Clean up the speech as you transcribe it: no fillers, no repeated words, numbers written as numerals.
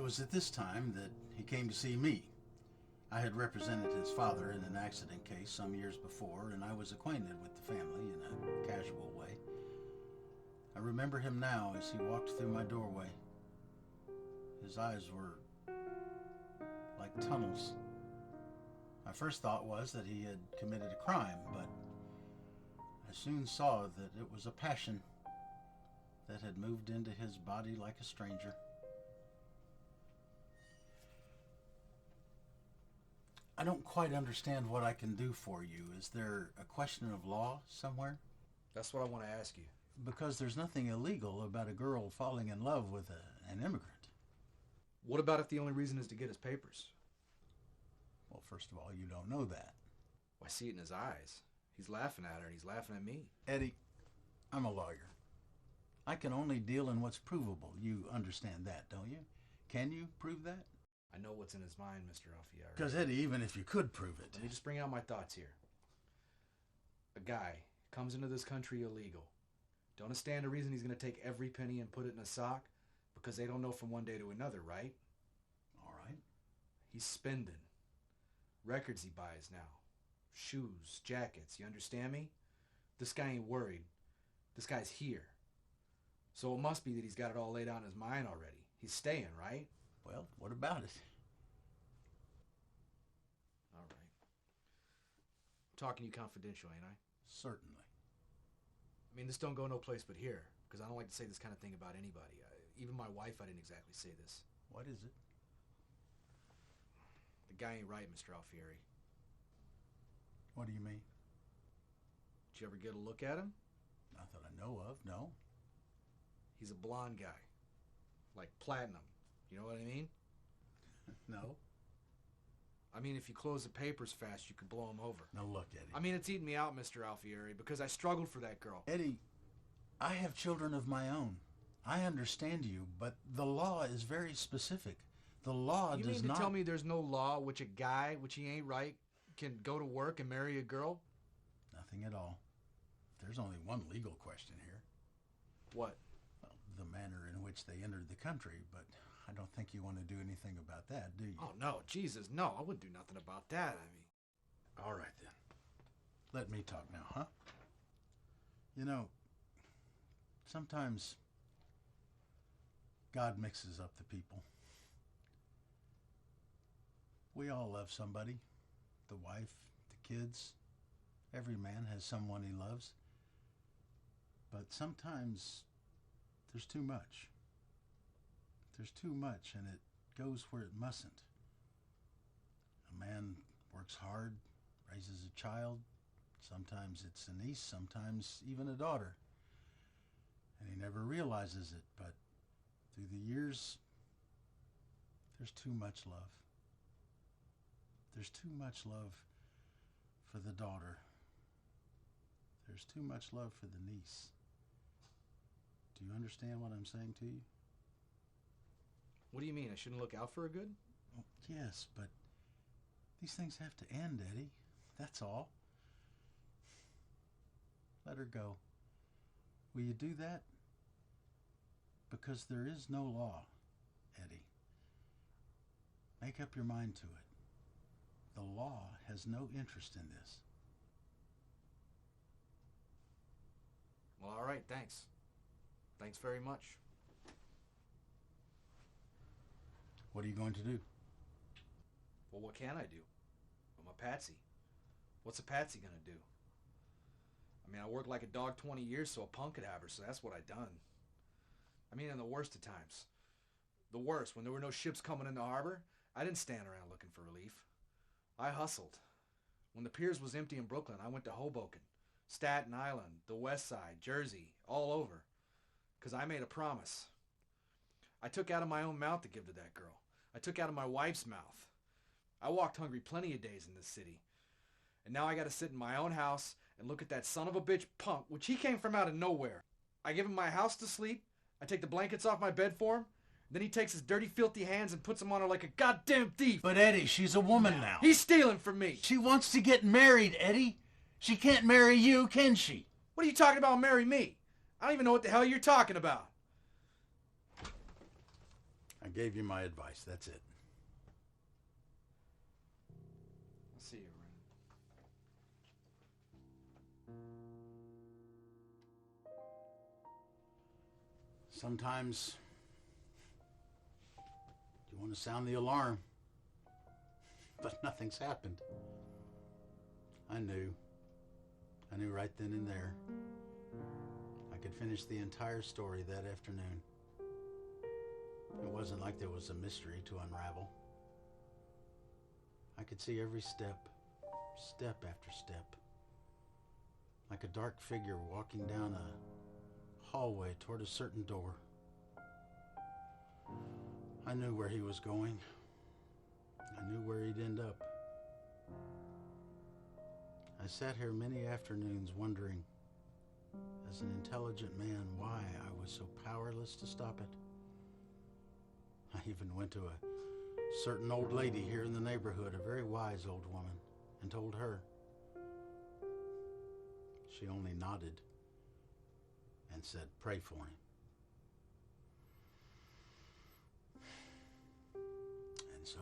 It was at this time that he came to see me. I had represented his father in an accident case some years before, and I was acquainted with the family in a casual way. I remember him now as he walked through my doorway. His eyes were like tunnels. My first thought was that he had committed a crime, but I soon saw that it was a passion that had moved into his body like a stranger. I don't quite understand what I can do for you. Is there a question of law somewhere? That's what I want to ask you. Because there's nothing illegal about a girl falling in love with an immigrant. What about if the only reason is to get his papers? Well, first of all, you don't know that. I see it in his eyes. He's laughing at her and he's laughing at me. Eddie, I'm a lawyer. I can only deal in what's provable. You understand that, don't you? Can you prove that? I know what's in his mind, Mr. Alfieri. Because, Eddie, even if you could prove it... Let me just bring out my thoughts here. A guy comes into this country illegal. Don't stand a reason he's going to take every penny and put it in a sock? Because they don't know from one day to another, right? All right. He's spending. Records he buys now. Shoes, jackets, you understand me? This guy ain't worried. This guy's here. So it must be that he's got it all laid out in his mind already. He's staying, right? Well, what about it? All right. I'm talking to you confidential, ain't I? Certainly. I mean, this don't go no place but here, because I don't like to say this kind of thing about anybody. Even my wife, I didn't exactly say this. What is it? The guy ain't right, Mr. Alfieri. What do you mean? Did you ever get a look at him? Not that I know of, no. He's a blonde guy. Like platinum. You know what I mean? No. I mean, if you close the papers fast, you could blow him over. Now look, Eddie. I mean, it's eating me out, Mr. Alfieri, because I struggled for that girl. Eddie, I have children of my own. I understand you, but the law is very specific. The law does not... You mean to tell me there's no law which a guy, which he ain't right, can go to work and marry a girl? Nothing at all. There's only one legal question here. What? Well, the manner in which they entered the country, but I don't think you want to do anything about that, do you? Oh, no, Jesus, no, I wouldn't do nothing about that, I mean. All right, then. Let me talk now, huh? You know, sometimes God mixes up the people. We all love somebody. The wife, the kids. Every man has someone he loves. But sometimes there's too much. There's too much, and it goes where it mustn't. A man works hard, raises a child. Sometimes it's a niece, sometimes even a daughter. And he never realizes it, but through the years, there's too much love. There's too much love for the daughter. There's too much love for the niece. Do you understand what I'm saying to you? What do you mean? I shouldn't look out for her good? Well, yes, but these things have to end, Eddie. That's all. Let her go. Will you do that? Because there is no law, Eddie. Make up your mind to it. The law has no interest in this. Well, all right, thanks. Thanks very much. What are you going to do? Well, what can I do? I'm a patsy. What's a patsy gonna do? I mean, I worked like a dog 20 years so a punk could have her, so that's what I done. I mean, in the worst of times. The worst, when there were no ships coming in the harbor, I didn't stand around looking for relief. I hustled. When the piers was empty in Brooklyn, I went to Hoboken, Staten Island, the West Side, Jersey, all over. 'Cause I made a promise. I took out of my own mouth to give to that girl. I took out of my wife's mouth. I walked hungry plenty of days in this city. And now I gotta sit in my own house and look at that son of a bitch punk, which he came from out of nowhere. I give him my house to sleep. I take the blankets off my bed for him. Then he takes his dirty, filthy hands and puts them on her like a goddamn thief. But Eddie, she's a woman now. He's stealing from me. She wants to get married, Eddie. She can't marry you, can she? What are you talking about, marry me? I don't even know what the hell you're talking about. I gave you my advice. That's it. I'll see you around. Sometimes you want to sound the alarm, but nothing's happened. I knew right then and there I could finish the entire story that afternoon. It wasn't like there was a mystery to unravel. I could see every step after step, like a dark figure walking down a hallway toward a certain door. I knew where he was going. I knew where he'd end up. I sat here many afternoons wondering, as an intelligent man, why I was so powerless to stop it. I even went to a certain old lady here in the neighborhood, a very wise old woman, and told her. She only nodded and said, "Pray for him." And so